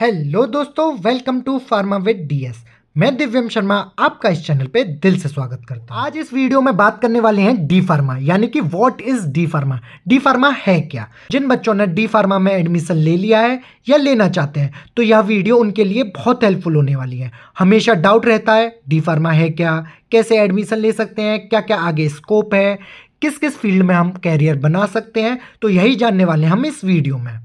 Hello दोस्तों, welcome to pharma with DS. मैं दिव्यम शर्मा आपका इस चैनल पे दिल से स्वागत करता हूँ। आज इस वीडियो में बात करने वाले हैं डी फार्मा, यानी कि what is D pharma. D pharma है क्या। जिन बच्चों ने डी फार्मा में एडमिशन ले लिया है या लेना चाहते हैं तो यह वीडियो उनके लिए बहुत हेल्पफुल होने वाली है। हमेशा डाउट रहता है डी फार्मा है क्या, कैसे एडमिशन ले सकते हैं, क्या क्या आगे स्कोप है, किस किस फील्ड में हम कैरियर बना सकते हैं, तो यही जानने वाले हैं हम इस वीडियो में।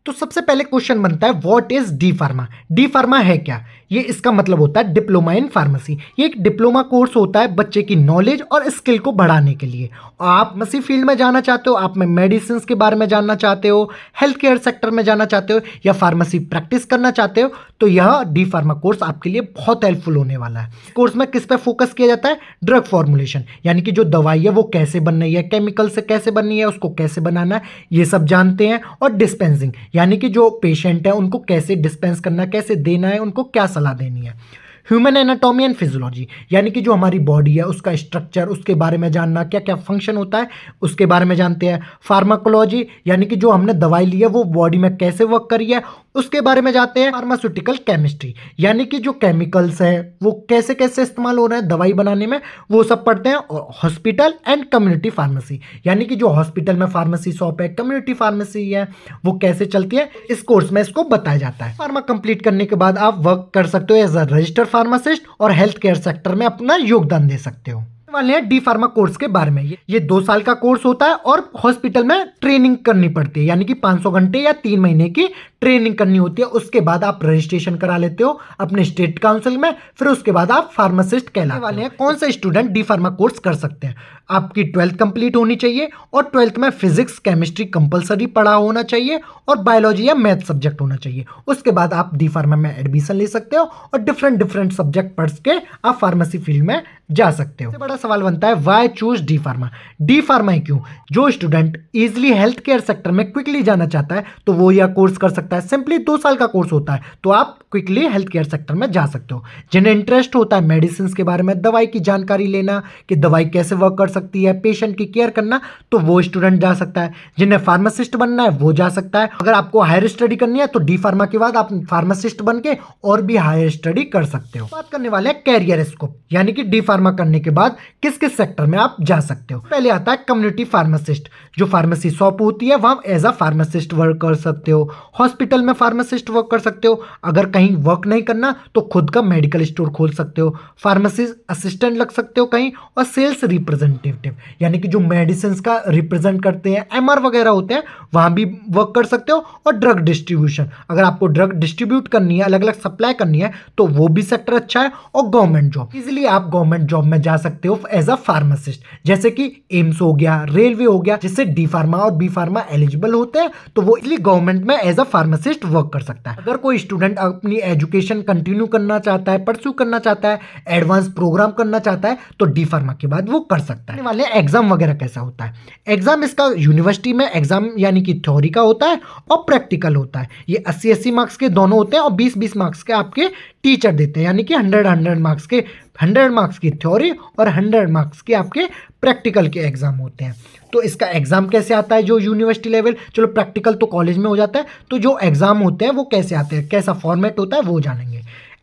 तो सबसे पहले क्वेश्चन बनता है what is D pharma. D pharma है क्या। ये इसका मतलब होता है डिप्लोमा इन फार्मेसी। ये एक डिप्लोमा कोर्स होता है बच्चे की नॉलेज और स्किल को बढ़ाने के लिए। आप फार्मेसी फील्ड में जाना चाहते हो, आप में मेडिसिन के बारे में जानना चाहते हो, हेल्थ केयर सेक्टर में जाना चाहते हो या फार्मेसी प्रैक्टिस करना चाहते हो, तो यह डी फार्मा कोर्स आपके लिए बहुत हेल्पफुल होने वाला है। इस कोर्स में किस पे फोकस किया जाता है, ड्रग फॉर्मुलेशन, यानी कि जो दवाई है वो कैसे बन रही है, केमिकल से कैसे बन रही है, उसको कैसे बनाना है, ये सब जानते हैं। और डिस्पेंसिंग, यानी कि जो पेशेंट है उनको कैसे डिस्पेंस करना है, कैसे देना है, उनको क्या सलाह देनी है। ह्यूमन एनाटॉमी एंड फिजियोलॉजी, यानी कि जो हमारी बॉडी है उसका स्ट्रक्चर, उसके बारे में जानना, क्या क्या फंक्शन होता है उसके बारे में जानते हैं। फार्माकोलॉजी, यानी कि जो हमने दवाई ली है वो बॉडी में कैसे वर्क करी है उसके बारे में जानते हैं। फार्मास्यूटिकल केमिस्ट्री, यानी कि जो केमिकल्स है वो कैसे कैसे इस्तेमाल हो रहे हैं दवाई बनाने में, वो सब पढ़ते हैं। और हॉस्पिटल एंड कम्युनिटी फार्मेसी, यानी कि जो हॉस्पिटल में फार्मेसी शॉप है, कम्युनिटी फार्मेसी है, वो कैसे चलती है, इस कोर्स में इसको बताया जाता है। फार्मा कंप्लीट करने के बाद आप वर्क कर सकते हो एज अ रजिस्टर्ड फार्मासिस्ट और हेल्थ केयर सेक्टर में अपना योगदान दे सकते हो। वाले हैं डी फार्मा कोर्स के बारे में। ये 2 साल का कोर्स होता है और हॉस्पिटल में ट्रेनिंग करनी पड़ती है, यानी कि 500 घंटे या 3 महीने की ट्रेनिंग करनी होती है। उसके बाद आप रजिस्ट्रेशन करा लेते हो अपने स्टेट काउंसिल में, फिर उसके बाद आप फार्मासिस्ट कहलाते वाले हैं। कौन सा स्टूडेंट डी फार्मा कोर्स कर सकते हैं, आपकी 12th कंप्लीट होनी चाहिए और 12th में फिजिक्स केमिस्ट्री कंपलसरी पढ़ा होना चाहिए और बायोलॉजी या मैथ सब्जेक्ट होना चाहिए। उसके बाद आप डी फार्मा में एडमिशन ले सकते हो और डिफरेंट सब्जेक्ट पढ़ के आप फार्मेसी फील्ड में जा सकते हो। सबसे बड़ा सवाल बनता है why choose D pharma. D pharma ही क्यों। जो student easily health care sector में क्विकली जाना चाहता है तो वो यह कोर्स कर सकता है। सिंपली 2 साल का कोर्स होता है तो आप क्विकली हेल्थ केयर सेक्टर में जा सकते हो। जिन्हें इंटरेस्ट होता है मेडिसिन के बारे में, दवाई की जानकारी लेना कि दवाई कैसे वर्क कर सकती है, पेशेंट की केयर करना, तो वो स्टूडेंट जा सकता है। जिन्हें फार्मासिस्ट बनना है वो जा सकता है। अगर आपको हायर स्टडी करनी है तो डी फार्मा के बाद आप फार्मासिस्ट बन के और भी हायर स्टडी कर सकते हो। बात करने वाले हैं कैरियर स्कोप, यानी कि डी फार्मा करने के बाद किस किस सेक्टर में आप जा सकते हो। पहले आता है कम्युनिटी फार्मासिस्ट। जो फार्मेसी शॉप होती है वहां एज अ फार्मासिस्ट वर्क कर सकते हो, हॉस्पिटल में फार्मासिस्ट वर्क कर सकते हो। अगर कहीं वर्क नहीं करना तो खुद का मेडिकल स्टोर खोल सकते हो, फार्मेसी असिस्टेंट लग सकते हो कहीं, और सेल्स रिप्रेजेंटेटिव, यानी कि जो मेडिसिन का रिप्रेजेंट करते हैं, एमआर वगैरह होते हैं, वहां भी वर्क कर सकते हो। और ड्रग डिस्ट्रीब्यूशन, अगर आपको ड्रग डिस्ट्रीब्यूट करनी है, अलग अलग सप्लाई करनी है, तो वो भी सेक्टर अच्छा है। और गवर्नमेंट जॉब, इजिली आप गवर्नमेंट जॉब में जा सकते हो एज अ फार्मासिस्ट, जैसे कि एम्स हो गया, रेलवे हो गया, जिससे डी फार्मा और बी फार्मा एलिजिबल होते हैं, तो वो इजिली गवर्नमेंट में एज अ फार्मासिस्ट वर्क कर सकता है। अगर कोई स्टूडेंट अपनी एजुकेशन कंटिन्यू करना चाहता है, परस्यू करना चाहता है, एडवांस प्रोग्राम करना चाहता है, तो डी फार्मा के बाद वो कर सकता है। वाले एग्जाम वगैरह कैसा होता है। एग्जाम इसका यूनिवर्सिटी में एग्जाम यानी कि थ्योरी का होता है और प्रैक्टिकल होता है। ये 80-80 मार्क्स के दोनों होते हैं और 20-20 मार्क्स के आपके टीचर देते हैं, यानी कि 100 मार्क्स के 100 मार्क्स की थ्योरी और 100 मार्क्स के आपके प्रैक्टिकल के एग्जाम होते हैं। तो इसका एग्जाम कैसे आता है जो यूनिवर्सिटी लेवल, चलो प्रैक्टिकल तो कॉलेज में हो जाता है, तो जो एग्जाम होते हैं वो कैसे आते हैं, कैसा फॉर्मेट होता है वो जानेंगे।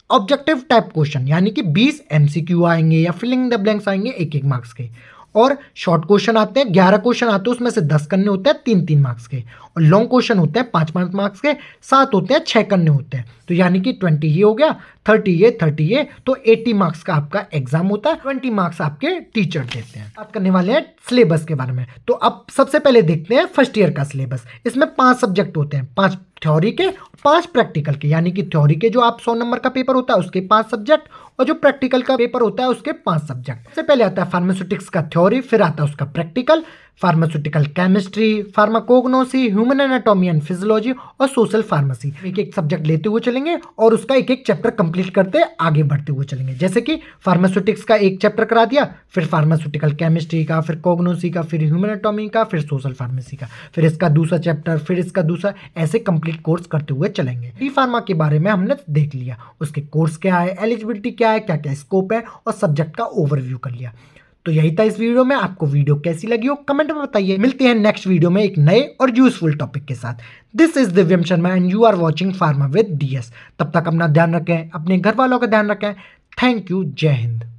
ऑब्जेक्टिव टाइप क्वेश्चन, यानी कि 20 एमसीक्यू आएंगे या फिलिंग द ब्लैंक्स आएंगे 1-1 मार्क्स के। और शॉर्ट क्वेश्चन आते हैं 11 क्वेश्चन आते हैं, उसमें से 10 करने होते हैं 3-3 मार्क्स के। और लॉन्ग क्वेश्चन होते हैं 5-5 मार्क्स के, 7 होते हैं 6 करने होते हैं। तो यानी कि 20 ये हो गया, 30 ये, 30 ये, तो 80 मार्क्स का आपका एग्जाम होता है। 20 मार्क्स आपके टीचर देते हैं। बात करने वाले हैं सिलेबस के बारे में, तो अब सबसे पहले देखते हैं फर्स्ट ईयर का सिलेबस। इसमें 5 सब्जेक्ट होते हैं, 5 थ्योरी के, 5 प्रैक्टिकल के, यानी कि थ्योरी के जो आप 100 नंबर का पेपर होता है उसके 5 सब्जेक्ट, और जो प्रैक्टिकल का पेपर होता है उसके 5 सब्जेक्ट। सबसे पहले आता है फार्मास्यूटिक्स का थ्योरी, फिर आता है उसका practical, pharmaceutical chemistry, pharmacognosy, human anatomy and physiology और सोशल फार्मेसी। एक एक सब्जेक्ट लेते हुए चलेंगे और उसका एक एक चैप्टर कंप्लीट करते आगे बढ़ते हुए चलेंगे। जैसे कि फार्मास्यूटिक्स का एक चैप्टर करा दिया, फिर फार्मास्यूटिकल केमिस्ट्री का, फिर कोग्नोसी का, फिर ह्यूमन एनाटॉमी का, फिर सोशल फार्मेसी का, फिर इसका दूसरा चैप्टर, फिर इसका दूसरा, ऐसे कंप्लीट कोर्स करते हुए चलेंगे। डी फार्मा के बारे में हमने देख लिया, उसके कोर्स क्या है, एलिजिबिलिटी क्या है, क्या क्या स्कोप है, और सब्जेक्ट का ओवरव्यू कर लिया। तो यही था इस वीडियो में। आपको वीडियो कैसी लगी हो कमेंट में बताइए। मिलते हैं नेक्स्ट वीडियो में एक नए और यूजफुल टॉपिक के साथ। This is Divyam Sharma and you are watching pharma with DS। तब तक अपना ध्यान रखें, अपने घर वालों का ध्यान रखें। Thank you. जय हिंद।